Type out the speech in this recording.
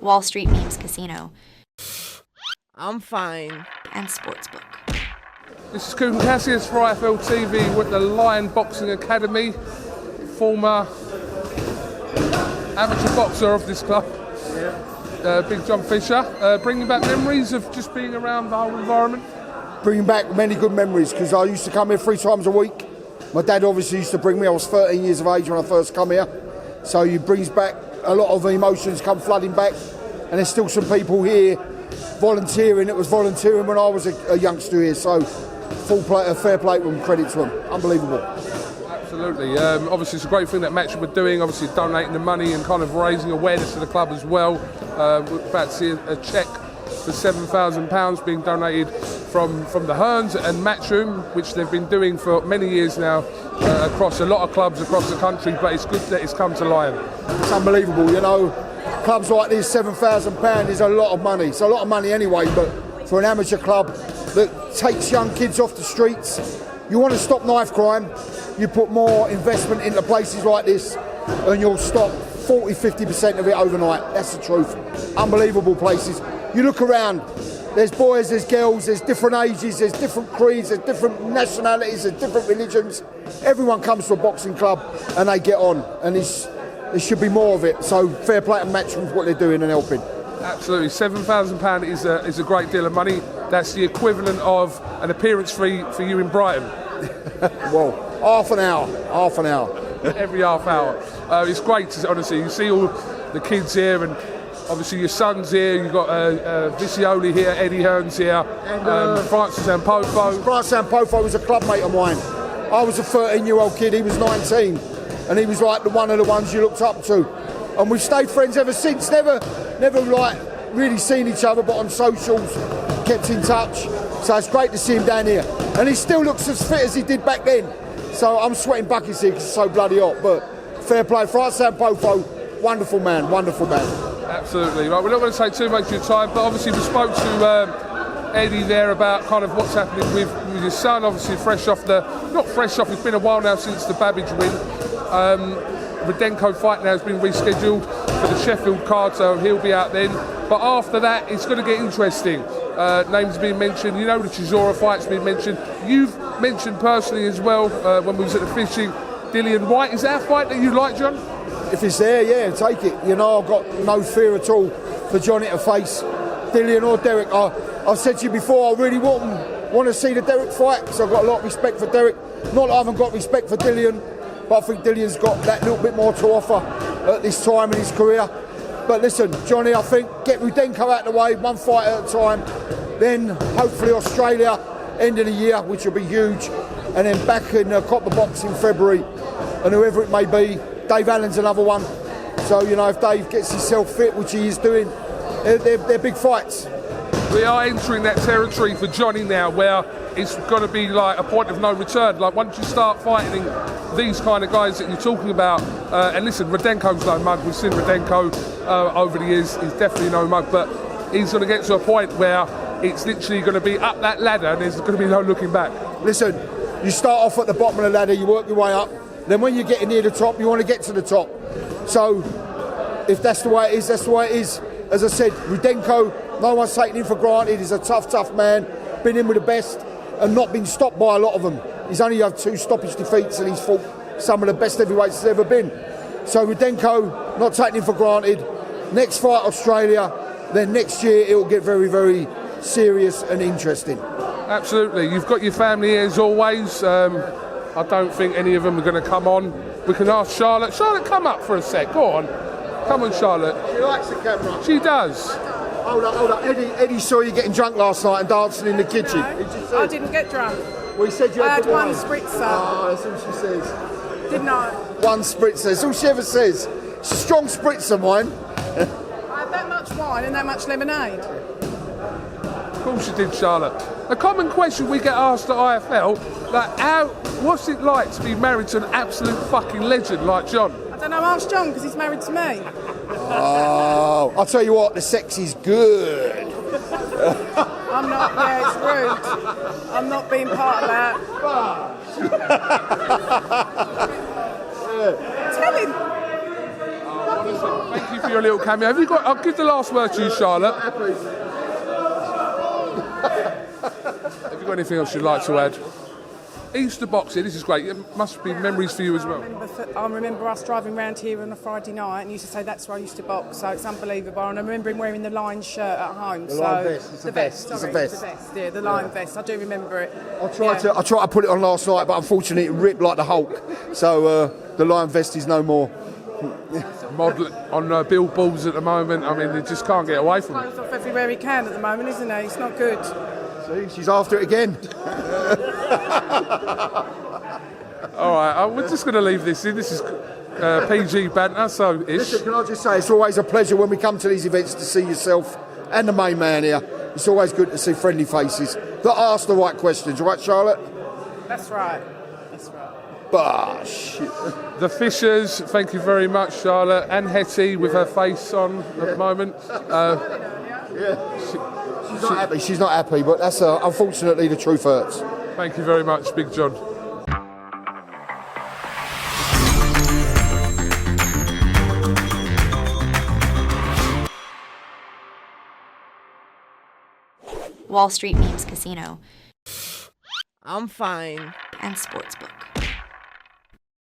Wall Street Memes Casino. I'm fine. And Sportsbook. This is KUGAN CASSIUS for IFLTV. We're at the Lion Boxing Academy. Former amateur boxer of this club. Big John Fisher. Bringing back memories of just being around the whole environment. Bringing back many good memories, because I used to come here 3 times a week. My dad obviously used to bring me. I was 13 years of age when I first come here. So it brings back a lot of emotions come flooding back. And there's still some people here volunteering. It was volunteering when I was a youngster here. So fair play to them, credit to them. Unbelievable. Absolutely. Obviously it's a great thing that Match were doing, obviously donating the money and kind of raising awareness to the club as well. We're about to see a cheque for £7,000 being donated from the Hearns and Matchroom, which they've been doing for many years now across a lot of clubs across the country, but it's good that it's come to Lion. It's unbelievable, you know. Clubs like this, £7,000 is a lot of money. It's a lot of money anyway, but for an amateur club that takes young kids off the streets, you want to stop knife crime, you put more investment into places like this and you'll stop 40-50% of it overnight. That's the truth. Unbelievable places. You look around, there's boys, there's girls, there's different ages, there's different creeds, there's different nationalities, there's different religions. Everyone comes to a boxing club and they get on, and there should be more of it. So fair play to Matchroom for what they're doing and helping. Absolutely, £7,000 is a great deal of money. That's the equivalent of an appearance fee for you in Brighton. Well, half an hour. Every half hour. It's great to honestly, you see all the kids here, and obviously your son's here, you've got Vicioli here, Eddie Hearns here, and Francis Ampofo. Francis Ampofo was a club mate of mine. I was a 13-year-old kid, he was 19, and he was like one of the ones you looked up to. And we've stayed friends ever since, never like really seen each other, but on socials, kept in touch. So it's great to see him down here. And he still looks as fit as he did back then. So I'm sweating buckets here because it's so bloody hot, but fair play. Francis Ampofo, wonderful man. Absolutely. Right, we're not going to take too much of your time, but obviously we spoke to Eddie there about kind of what's happening with his son, obviously not fresh off, it's been a while now since the Babbage win. Rudenko fight now has been rescheduled for the Sheffield card, so he'll be out then. But after that, it's going to get interesting. Names being mentioned, you know, the Chisora fight's been mentioned. You've mentioned personally as well when we was at the fishing, Dillian Whyte. Is that a fight that you like, John? If it's there, yeah, take it. You know, I've got no fear at all for Johnny to face Dillian or Derek. I've said to you before, I really want to see the Derek fight, because I've got a lot of respect for Derek. Not that I haven't got respect for Dillian, but I think Dillian's got that little bit more to offer at this time in his career. But listen, Johnny, I think get Rudenko out of the way, one fight at a time, then hopefully Australia, end of the year, which will be huge, and then back in Copper Box in February, and whoever it may be. Dave Allen's another one. So, you know, if Dave gets himself fit, which he is doing, they're big fights. We are entering that territory for Johnny now where it's going to be like a point of no return. Like once you start fighting these kind of guys that you're talking about, and listen, Rudenko's no mug. We've seen Rudenko over the years. He's definitely no mug, but he's going to get to a point where it's literally going to be up that ladder and there's going to be no looking back. Listen, you start off at the bottom of the ladder, you work your way up. Then when you're getting near the top, you want to get to the top. So if that's the way it is, that's the way it is. As I said, Rudenko, no one's taking him for granted. He's a tough man, been in with the best and not been stopped by a lot of them. He's only had 2 stoppage defeats and he's fought some of the best heavyweights there's ever been. So Rudenko, not taking him for granted. Next fight, Australia. Then next year, it will get very, very serious and interesting. Absolutely. You've got your family here as always. I don't think any of them are going to come on. We can ask Charlotte. Charlotte, come up for a sec. Go on. Come on, Charlotte. She likes the camera. She does. Hold up. Eddie saw you getting drunk last night and dancing in the kitchen. I didn't get drunk. Well, he said you I had had one wine. spritzer. Oh, that's all she says. Didn't I? One spritzer. That's all she ever says. It's a strong spritzer, mine. I had that much wine and that much lemonade. Of course you did, Charlotte. A common question we get asked at IFL, like, what's it like to be married to an absolute fucking legend like John? I don't know, ask John because he's married to me. Oh, I'll tell you what, the sex is good. I'm not, yeah, it's rude. I'm not being part of that. Tell him. Thank you for for your little cameo. Have you got? I'll give the last word to you, Charlotte. Have you got anything else you'd like to add? Easter boxing, this is great. It must be memories for you as well. I remember us driving around here on a Friday night and used to say that's where I used to box, so it's unbelievable. And I remember him wearing the Lion shirt at home. The Lion vest, it's the vest, sorry, it's the vest. The vest, yeah, the Lion vest. I do remember it. I tried to put it on last night, but unfortunately it ripped like the Hulk. So the Lion vest is no more. Model on billboards at the moment. I mean, they just can't get away from it. Clothes off everywhere he can at the moment, isn't he? It's not good. See, she's after it again. All right, we're just going to leave this in. This is PG banter, so ish. Listen, can I just say, it's always a pleasure when we come to these events to see yourself and the main man here. It's always good to see friendly faces that ask the right questions, right, Charlotte? That's right. That's right. Bah, shit. The Fishers, thank you very much, Charlotte, and Hetty with her face on at the moment. She's not happy. She's not happy, but that's unfortunately the truth hurts. Thank you very much, Big John. Wall Street Memes Casino, I'm fine. and Sportsbook.